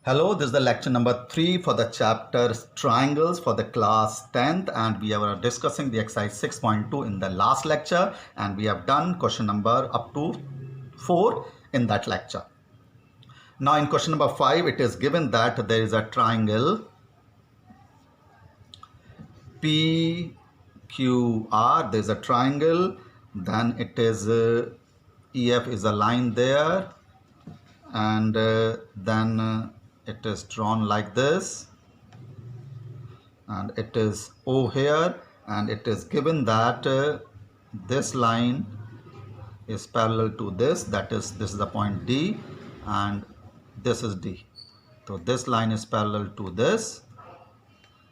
Hello, this is the lecture number 3 for the chapter Triangles for the class 10th, and we are discussing the exercise 6.2 in the last lecture, and we have done question number up to 4 in that lecture. Now in question number 5, it is given that there is a triangle PQR, there is a triangle, then it is EF is a line there, and then it is drawn like this, and it is O here, and it is given that this line is parallel to this, that is, this is the point D and this is D. So this line is parallel to this,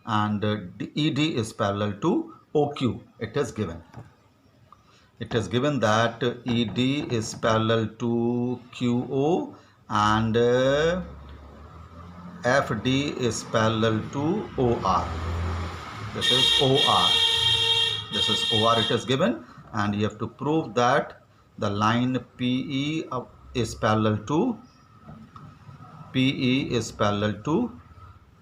and ED is parallel to OQ. It is given. It is given that ED is parallel to QO and FD is parallel to OR. This is OR. This is OR. It is given, and you have to prove that the line PE is parallel to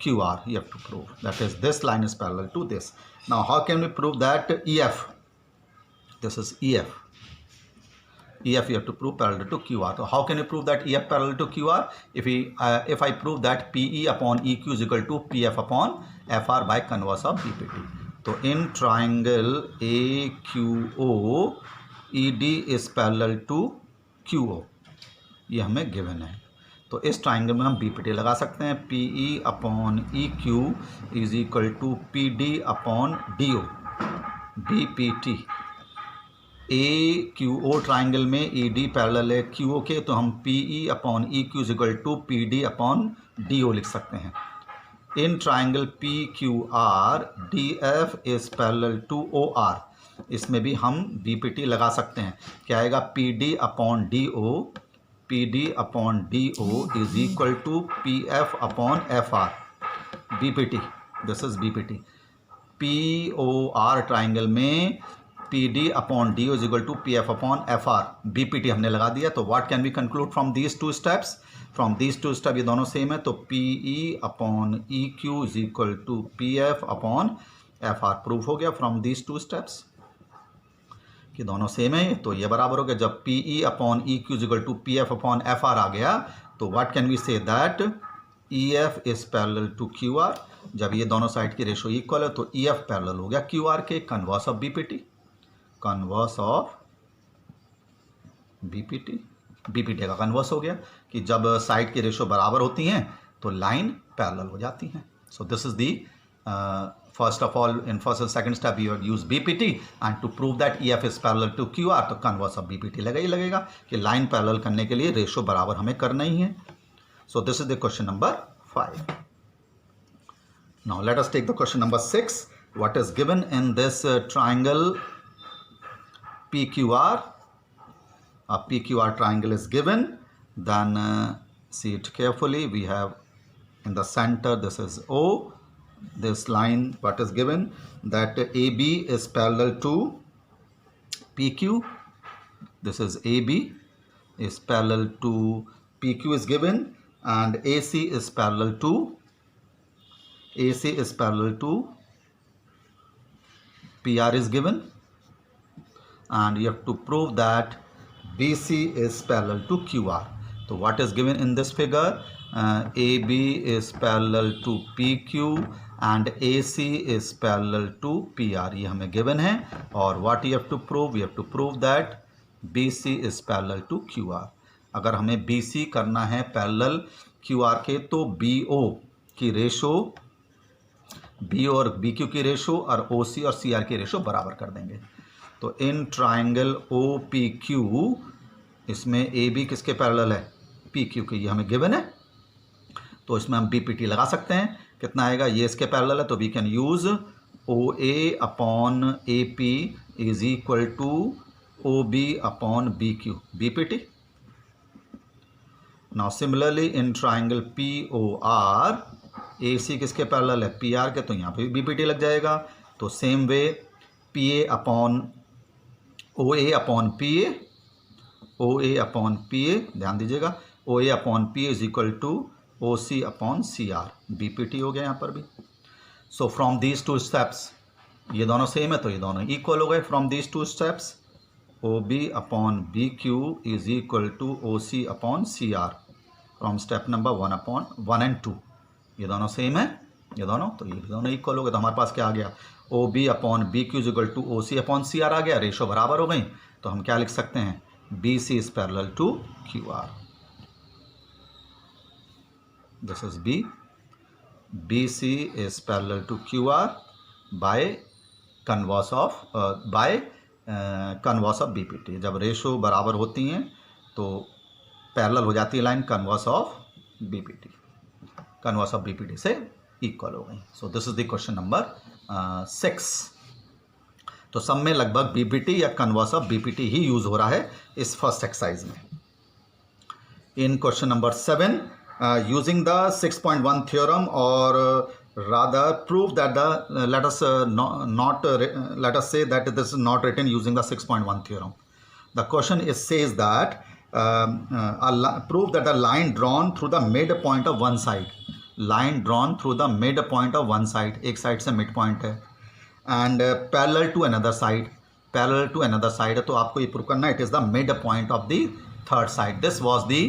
QR. You have to prove that is this line is parallel to this. Now, how can we prove that EF? This is EF. EF you have to prove parallel to QR. So how can you prove that EF parallel to QR? If I prove that PE upon EQ is equal to PF upon FR by converse of BPT. So in triangle AQO, ED is parallel to QO. ये हमें given है. तो इस triangle में हम BPT लगा सकते हैं. PE upon EQ is equal to PD upon DO. BPT. AQO triangle में ED पैरेलल है QO के, तो हम PE upon EQ is equal to PD upon DO लिख सकते हैं. In triangle PQR DF is parallel to OR. इसमें भी हम BPT लगा सकते हैं. क्या आएगा? PD upon DO is equal to PF upon FR. BPT. This is BPT. POR triangle में PD upon DO is equal to PF upon FR. BPT हमने लगा दिया. तो what can we conclude from these two steps? From these two step ये दोनों same है, तो PE upon EQ is equal to PF upon FR. Proof हो गया फ्रॉम दीज टू स्टेप्स कि दोनों सेम है, तो ये बराबर हो गया. जब PE upon EQ is equal to PF upon FR आ गया, तो what can we say that EF is parallel to QR. जब ये दोनों साइड की रेशो इक्वल है, तो EF पैरेलल हो गया QR के. Converse of BPT. Converse of BPT का कन्वर्स हो गया कि जब साइड की रेशो बराबर होती हैं तो लाइन पैरेलल हो जाती हैं. So this is the first of all in first and second step you use BPT, and to prove that EF is parallel to QR, तो कन्वर्स ऑफ BPT लगेगा कि लाइन पैरेलल करने के लिए ratio बराबर हमें करना ही है. So this is the question number 5. Now let us take the question number 6. What is given in this triangle PQR. A PQR triangle is given. Then see it carefully. We have in the center, this is O. This line, what is given? That AB is parallel to PQ. This is AB is parallel to PQ is given, and AC is parallel to PR is given. And you have to prove that BC is parallel to QR. So what is given in this figure? AB is parallel to PQ and AC is parallel to PR. ये हमें given है. और what you have to prove? We have to prove that BC is parallel to QR. अगर हमें BC करना है parallel QR के, तो BO की रेशो, BO और BQ की रेशो और OC और CR की रेशो बराबर कर देंगे. तो इन ट्राइंगल OPQ इसमें AB किसके पैरेलल है? PQ के. ये हमें गिवन है, तो इसमें हम BPT लगा सकते हैं. कितना आएगा? ये इसके पैरेलल है, तो we can use OA upon AP is equal to OB upon BQ. BPT. Now similarly in triangle POR AC किसके पैरेलल है? PR के, तो यहाँ पे भी BPT लग जाएगा. तो same way OA upon PA, ध्यान दीजिएगा, OA upon PA is equal to OC upon CR, BPT हो गया यहाँ पर भी. So from these two steps, ये दोनों सेम है तो ये दोनों इक्वल हो गए. From these two steps, OB upon BQ is equal to OC upon CR from step number 1 and 2. ये दोनों सेम है, ये दोनों, तो ये दोनों इक्वल हो गए. तो हमारे पास क्या आ गया, OB upon BQ is equal to OC upon CR आ गया. रेशो बराबर हो गई तो हम क्या लिख सकते हैं, BC is parallel to QR. This is B. BC is parallel to QR by converse of converse of BPT. जब रेशो बराबर होती हैं तो पैरेलल हो जाती है line converse of BPT, converse of BPT से इक्वल हो गई. सो this is the question number 6. तो सब में लगभग BPT या converse of BPT he use हो रहा है इस फर्स्ट एक्सरसाइज में. इन question number 7, using the 6.1 theorem, or rather prove that the let us say that this is not written using the 6.1 theorem. The question is says that prove that the line drawn through the midpoint of one side, line drawn through the midpoint of one side, एक side से midpoint है, and parallel to another side, parallel to another side है, तो आपको ये prove करना है it is the midpoint of the third side. This was the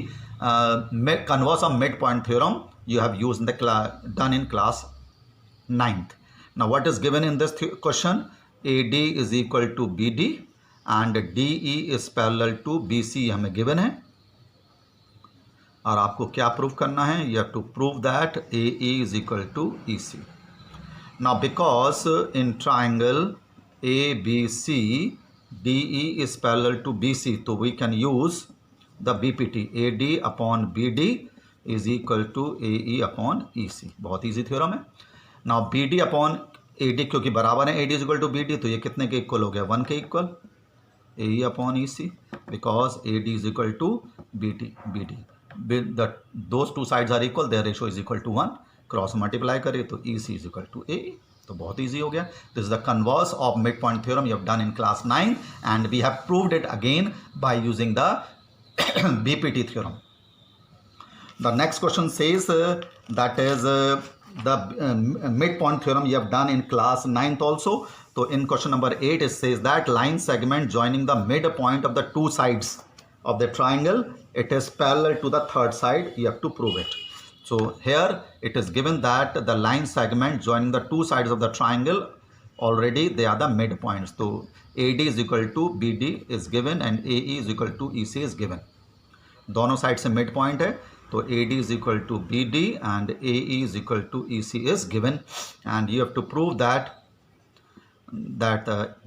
converse of midpoint theorem you have used in the done in class 9th. Now what is given in this question, AD is equal to BD and DE is parallel to BC हमें given है, और आपको क्या prove करना है, you have to prove that AE is equal to EC. Now because in triangle ABC DE is parallel to BC, so we can use the BPT, AD upon BD is equal to AE upon EC. बहुत easy theorem है. Now BD upon AD क्योंकि बराबर है AD is equal to BD, तो ये कितने के equal हो गया, 1 के equal, AE upon EC, because AD is equal to BD. Those two sides are equal, their ratio is equal to 1. Cross multiply करें तो EC is equal to AE. तो बहुत ईजी हो गया. This is the converse of mid point theorem you have done in class 9 and we have proved it again by using the BPT theorem. The next question says that is the midpoint theorem you have done in class 9th also. So in question number 8 it says that line segment joining the midpoint of the two sides of the triangle, it is parallel to the third side. You have to prove it. So here it is given that the line segment joining the two sides of the triangle, already they are the midpoints. So AD is equal to BD is given and AE is equal to EC is given. दोनों side से mid point है तो AD is equal to BD and AE is equal to EC is given, and you have to prove that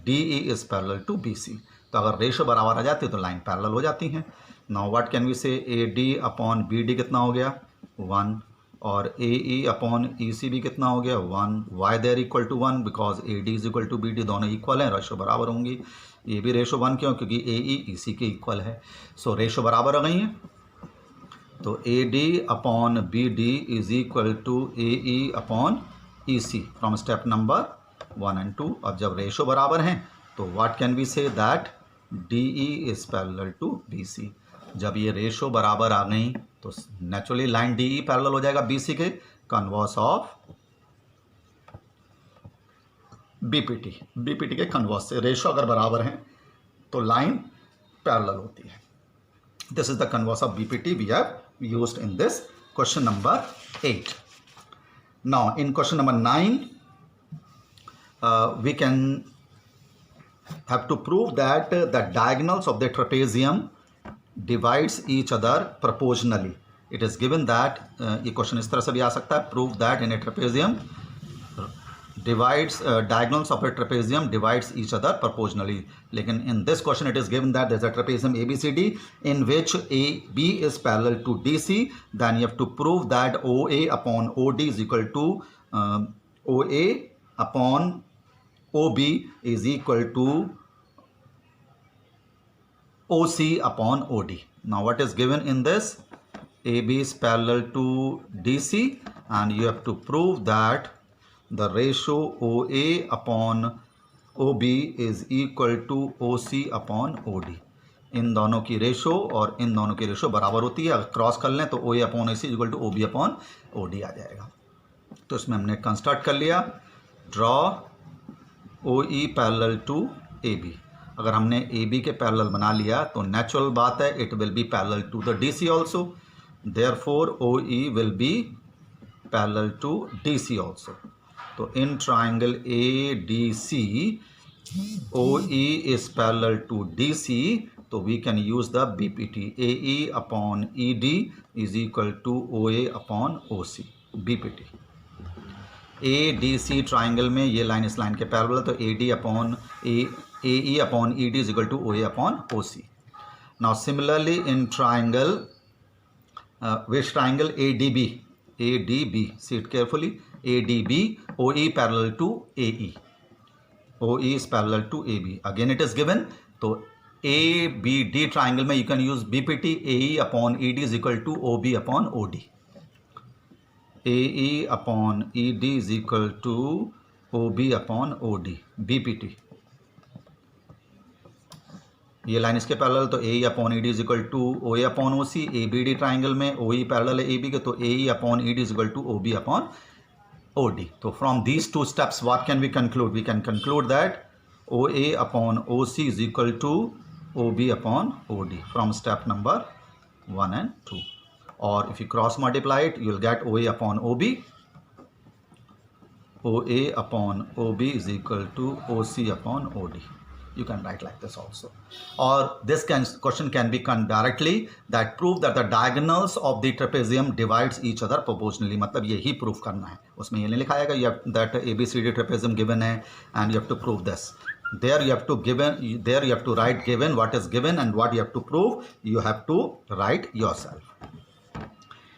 DE is parallel to BC. तो अगर ratio बराबर आ जाती है तो लाइन पैरेलल हो जाती हैं. नाउ व्हाट कैन वी से, AD अपॉन BD कितना हो गया, 1, और AE अपॉन EC भी कितना हो गया, 1. Why they are equal to 1, because AD is equal to BD, दोनों इक्वल हैं, रेशो बराबर होंगी. ये भी रेशो 1 क्यों, क्योंकि AE EC के इक्वल है. सो रेशो बराबर हो गई हैं. तो AD upon BD is equal to AE upon EC from step number 1 and 2. अब जब रेशो बराबर हैं तो what can we say, that DE is parallel to BC. जब ये रेशो बराबर आ गई तो नेचुरली लाइन DE पैरेलल हो जाएगा BC के, कन्वर्स ऑफ BPT के कन्वर्स से. रेशो अगर बराबर हैं तो लाइन पैरेलल होती है. This is the converse of BPT we have used in this question number 8. Now in question number 9 we can have to prove that the diagonals of the trapezium divides each other proportionally. It is given that ये question इस तरह से भी आ सकता है, prove that in a trapezium divides diagonals of a trapezium divides each other proportionally. लेकिन in this question it is given that there is a trapezium ABCD in which AB is parallel to DC. Then you have to prove that OA upon OD is equal to OA upon OB is equal to OC upon OD. Now what is given in this, AB is parallel to DC and you have to prove that the ratio OA upon OB is equal to OC upon OD. इन दोनों की ratio और इन दोनों की ratio बराबर होती है, अगर cross कर लें तो O A upon A C equal to O B upon O D आ जाएगा। तो इसमें हमने कंस्ट्रक्ट कर लिया, draw O E parallel to A B. अगर हमने ए बी के पैरेलल बना लिया तो नेचुरल बात है it will be parallel to the D C also, therefore O E will be parallel to D C also. तो in triangle A D C O E is parallel to D C, तो we can use the B P T, A E upon E D is equal to O A upon O C, B P T. A D C triangle में ये line इस line के parallel है, तो A D upon A E upon E D is equal to O A upon O C. Now similarly in triangle which triangle ADB, ADB, see it carefully, ADB, OE parallel to AE, OE is parallel to AB, again it is given, तो ABD triangle में you can use BPT, AE upon ED is equal to OB upon OD, AE upon ED is equal to OB upon OD, BPT। ये line इसके parallel, तो A E upon E D is equal to O A upon O C. A B D triangle में O E parallel है A B के, तो A E upon E D is equal to O B upon O D. तो from these two steps what can we conclude? We can conclude that O A upon O C is equal to O B upon O D from step number 1 and 2। और if you cross multiply it you will get O A upon O B, O A upon O B is equal to O C upon O D. You can write like this also, or this question can be done directly, that prove that the diagonals of the trapezium divides each other proportionally। मतलब यही proof करना है, उसमें ये नहीं लिखा जाएगा you have that ABCD trapezium given है and you have to prove this, there you have to given, there you have to write given, what is given and what you have to prove you have to write yourself।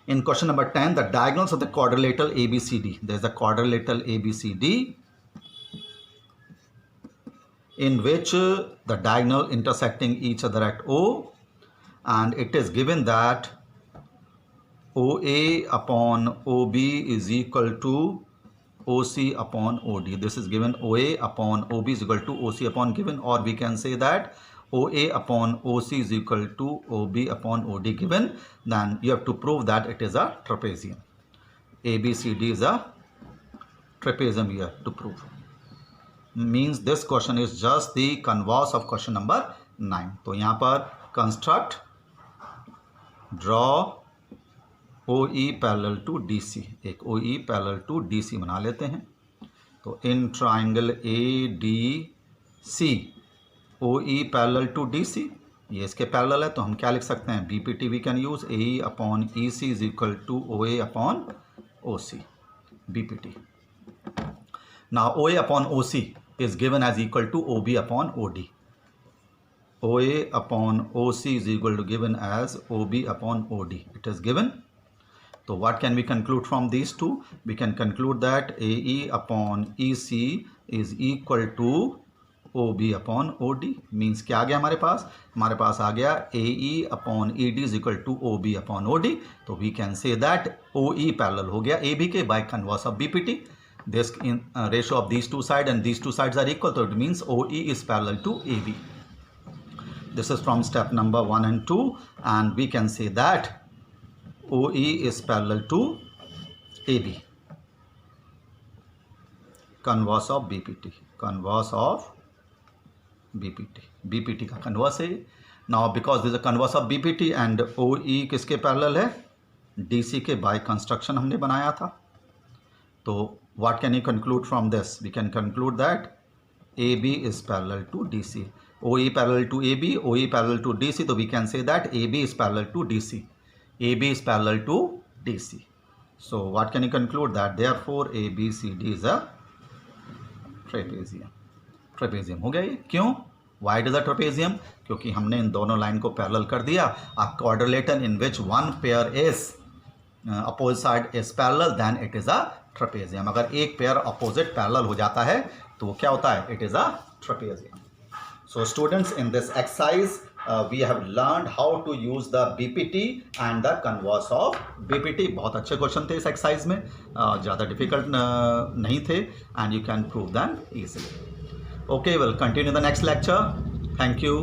In question number 10, the diagonals of the quadrilateral ABCD, there is a quadrilateral ABCD in which the diagonal intersecting each other at O, and it is given that OA upon OB is equal to OC upon OD. This is given, OA upon OB is equal to OC upon given, or we can say that OA upon OC is equal to OB upon OD given. Then you have to prove that it is a trapezium. ABCD is a trapezium here to prove. Means this question is just the converse of question number 9। तो यहाँ पर construct, draw OE parallel to DC, एक OE parallel to DC बना लेते हैं। तो in triangle ADC OE parallel to DC, ये इसके पैरेलल है, तो हम क्या लिख सकते हैं? BPT we can use, AE upon EC is equal to OA upon OC, BPT। Now OA upon OC is given as equal to OB upon OD, OA upon OC is equal to given as OB upon OD, it is given। So what can we conclude from these two? We can conclude that AE upon EC is equal to OB upon OD। means क्या आ गया हमारे पास? हमारे पास आ गया AE upon ED is equal to OB upon OD। तो we can say that OE parallel हो गया AB के by converse of BPT। This in ratio of these two sides and these two sides are equal, so it means OE is parallel to AB। This is from step number 1 and 2, and we can say that OE is parallel to AB, converse of BPT, converse of BPT, BPT का converse है। Now because this is a converse of BPT and OE किसके parallel है? DC के by construction हमने बनाया था। तो what can you conclude from this? We can conclude that AB is parallel to DC, OE parallel to AB, OE parallel to DC, so we can say that AB is parallel to DC, AB is parallel to DC। So what can you conclude? That therefore ABCD is a trapezium। trapezium हो गया ये। क्यों? Why it is a trapezium? क्योंकि हमने इन दोनों line को parallel कर दिया। A quadrilateral in which one pair is opposite side is parallel, then it is a trapezium। अगर एक पेयर अपोजिट पैरेलल हो जाता है तो वो क्या होता है? It is a trapezium। So students, in this exercise we have learned how to use the BPT and the converse of BPT। बहुत अच्छे क्वेश्चन थे इस एक्सरसाइज में, ज़्यादा डिफिकल्ट नहीं थे, and you can prove them easily। Okay, we'll continue the next lecture। Thank you।